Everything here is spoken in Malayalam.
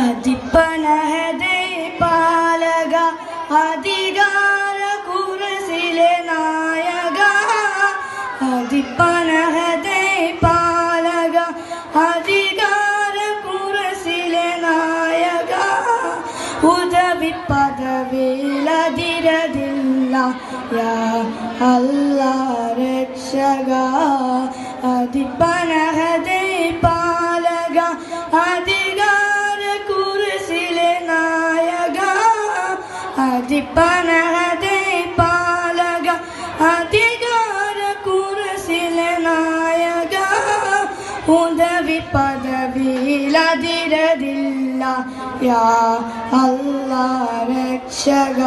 അതിപ്പനഹദേ പാലക അധികാര കുർസിലെ നായക അതിപ്പനഹദേ പാലക അധികാര കുർസിലെ നായക ഉദവി പദവിലതിരതില്ല യാ അല്ലാഹ് രക്ഷക അതിപ്പനഹദേ പാലക അധികാര കുർസിലെ നായക അതിപ്പനഹദേ പാലക അധികാര കുർസിലെ നായക ഉദവി പദവിലതിരതില്ല യാ അല്ലാഹ് രക്ഷക